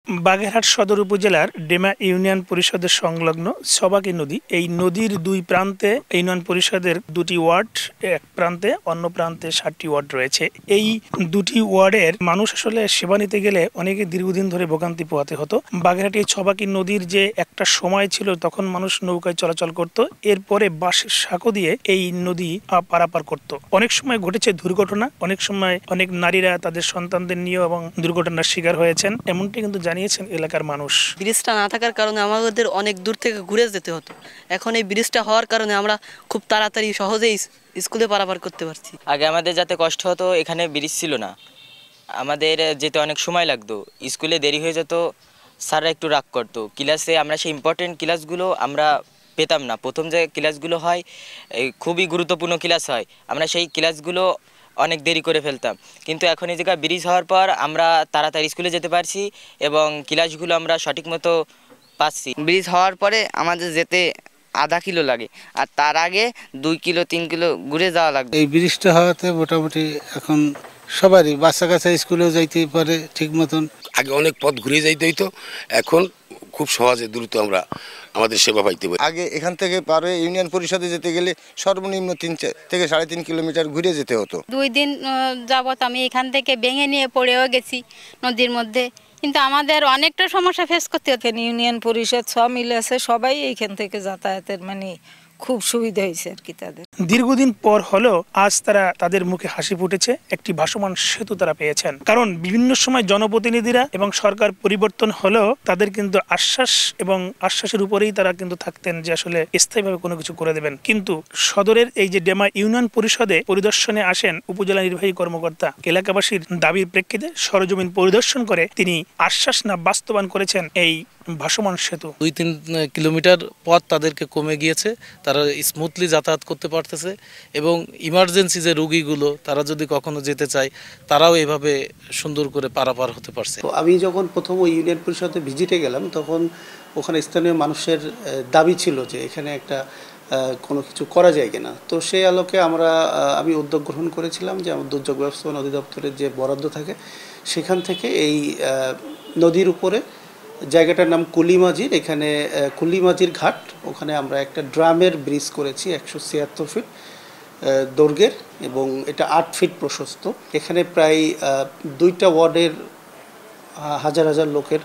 বাগেরহাট সদর উপজেলার ডেমা ইউনিয়ন পরিষদের সংলগ্ন ছবাকি নদী। এই নদীর দুই প্রান্তে ইউনিয়ন পরিষদের দুটি ওয়ার্ড, এক প্রান্তে অন্য প্রান্তে 7টি ওয়ার্ড রয়েছে। এই দুটি ওয়ার্ডের মানুষ আসলে সেবা নিতে গেলে অনেকে দীর্ঘদিন ধরে ভোগান্তি পোহাতে হতো। বাগেরহাটে ছবাকি নদীর যে একটা সময় ছিল তখন মানুষ নৌকায় চলাচল করত, এরপরে বাঁশের সাঁকো দিয়ে এই নদী পারাপার করত। অনেক সময় ঘটেছে দুর্ঘটনা, অনেক সময় অনেক নারীরা তাদের সন্তানদের নিয়েও এবং দুর্ঘটনার শিকার হয়েছেন, এমনটি কিন্তু জানিয়েছেন এলাকার মানুষ। ব্রিজটা না থাকার কারণে আমাদের অনেক দূর থেকে ঘুরে যেতে হতো। এখন এই ব্রিজটা হওয়ার কারণে আমরা খুব তাড়াতাড়ি সহজেই স্কুলে পারাপার করতে পারছি। আগে আমাদের যাতে কষ্ট হতো, এখানে ব্রিজ ছিল না, আমাদের যেতে অনেক সময় লাগতো, স্কুলে দেরি হয়ে যেত, স্যাররা একটু রাগ করতো। ক্লাসে আমরা সেই ইম্পর্টেন্ট ক্লাসগুলো আমরা পেতাম না। প্রথম যে ক্লাসগুলো হয় খুবই গুরুত্বপূর্ণ ক্লাস হয়, আমরা সেই ক্লাসগুলো অনেক দেরি করে ফেলতাম। কিন্তু এখন এই জায়গায় ব্রিজ হওয়ার পর আমরা তাড়াতাড়ি স্কুলে যেতে পারছি এবং ক্লাসগুলো আমরা সঠিক মতো পাচ্ছি। ব্রিজ হওয়ার পরে আমাদের যেতে আধা কিলো লাগে, আর তার আগে 2 কিলো 3 কিলো ঘুরে যাওয়া লাগবে। এই ব্রিজটা হওয়াতে মোটামুটি এখন সবারই বাচ্চা কাচ্চা স্কুলেও যাইতে পারে ঠিক মতন। আগে অনেক পথ ঘুরে যাইতে হইতো, এখন খুব সহজে দ্রুত আমরা আমাদের সেবা পাইতে পারি। আগে এখান থেকে পার হয়ে ইউনিয়ন পরিষদে যেতে গেলে সর্বনিম্ন 3 থেকে 3.5 কিলোমিটার ঘুরে যেতে হতো। 2 দিন যাবত আমি এখান থেকে ভেঙে নিয়ে পড়েও গেছি নদীর মধ্যে, কিন্তু আমাদের অনেকটা সমস্যা ফেস করতে হতো। ইউনিয়ন পরিষদ সব মিলে আছে, সবাই এইখান থেকে যাতায়াতের খুব সুবিধা হয়েছে আর কি তাদের। দীর্ঘদিন পর হলেও আজ তারা তাদের মুখে হাসি ফুটেছে, একটি ভাসমান সেতু তারা পেয়েছেন। কারণ বিভিন্ন সময় জনপ্রতিনিধিরা এবং সরকার পরিবর্তন হলেও তাদের কিন্তু আশ্বাস এবং আশ্বাসের উপরেই তারা কিন্তু থাকতেন যে আসলে স্থায়ীভাবে কোনো কিছু করে দেবেন। কিন্তু সদরের এই যে ডেমা ইউনিয়ন পরিষদে পরিদর্শনে আসেন উপজেলা নির্বাহী কর্মকর্তা, এলাকাবাসীর দাবির প্রেক্ষিতে সরজমিন পরিদর্শন করে তিনি আশ্বাস না বাস্তবায়ন করেছেন এই ভাসমান সেতু। 2-3 কিলোমিটার পথ তাদেরকে কমে গিয়েছে, তারা স্মুথলি যাতায়াত করতে পারতেছে এবং ইমার্জেন্সি যে রোগীগুলো তারা যদি কখনো যেতে চায় তারাও এভাবে সুন্দর করে পারাপার হতে পারছে। আমি যখন প্রথম ওই ইউনিয়ন পরিষদে ভিজিটে গেলাম তখন ওখানে স্থানীয় মানুষের দাবি ছিল যে এখানে একটা কোনো কিছু করা যায় কিনা। তো সেই আলোকে আমি উদ্যোগ গ্রহণ করেছিলাম যে আমার দুর্যোগ ব্যবস্থাপনা অধিদপ্তরের যে বরাদ্দ থাকে সেখান থেকে এই নদীর উপরে জায়গাটার নাম কুলিমাজির, এখানে কুলিমাজির ঘাট, ওখানে আমরা একটা ড্রামের ব্রিজ করেছি 176 ফিট দৈর্ঘ্যের এবং এটা 8 ফিট প্রশস্ত। এখানে প্রায় 2টা ওয়ার্ডের হাজার হাজার লোকের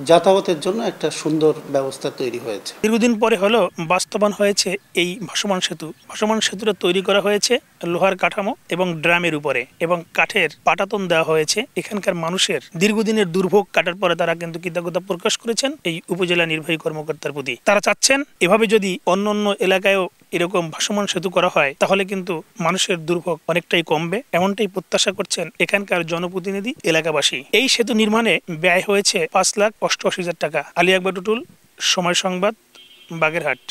যাতায়াতের জন্য একটা সুন্দর ব্যবস্থা তৈরি হয়েছে। দীর্ঘদিন পরে হলেও বাস্তবায়ন হয়েছে এই ভাসমান সেতু। ভাসমান সেতুটা তৈরি করা হয়েছে লোহার কাঠামো এবং ড্রামের উপরে এবং কাঠের পাটাতন দেওয়া হয়েছে। এখানকার মানুষের দীর্ঘদিনের দুর্ভোগ কাটার পরে তারা কিন্তু কৃতজ্ঞতা প্রকাশ করেছেন এই উপজেলা নির্বাহী কর্মকর্তার প্রতি। তারা চাচ্ছেন এভাবে যদি অন্য অন্য এলাকায়ও এরকম ভাসমান সেতু করা হয় তাহলে কিন্তু মানুষের দুর্ভোগ অনেকটাই কমবে, এমনটাই প্রত্যাশা করছেন এখানকার জনপ্রতিনিধি, এলাকাবাসী। এই সেতু নির্মাণে ব্যয় হয়েছে 5,88,000 টাকা। আলী আকবর টুটুল, সময় সংবাদ, বাগেরহাট।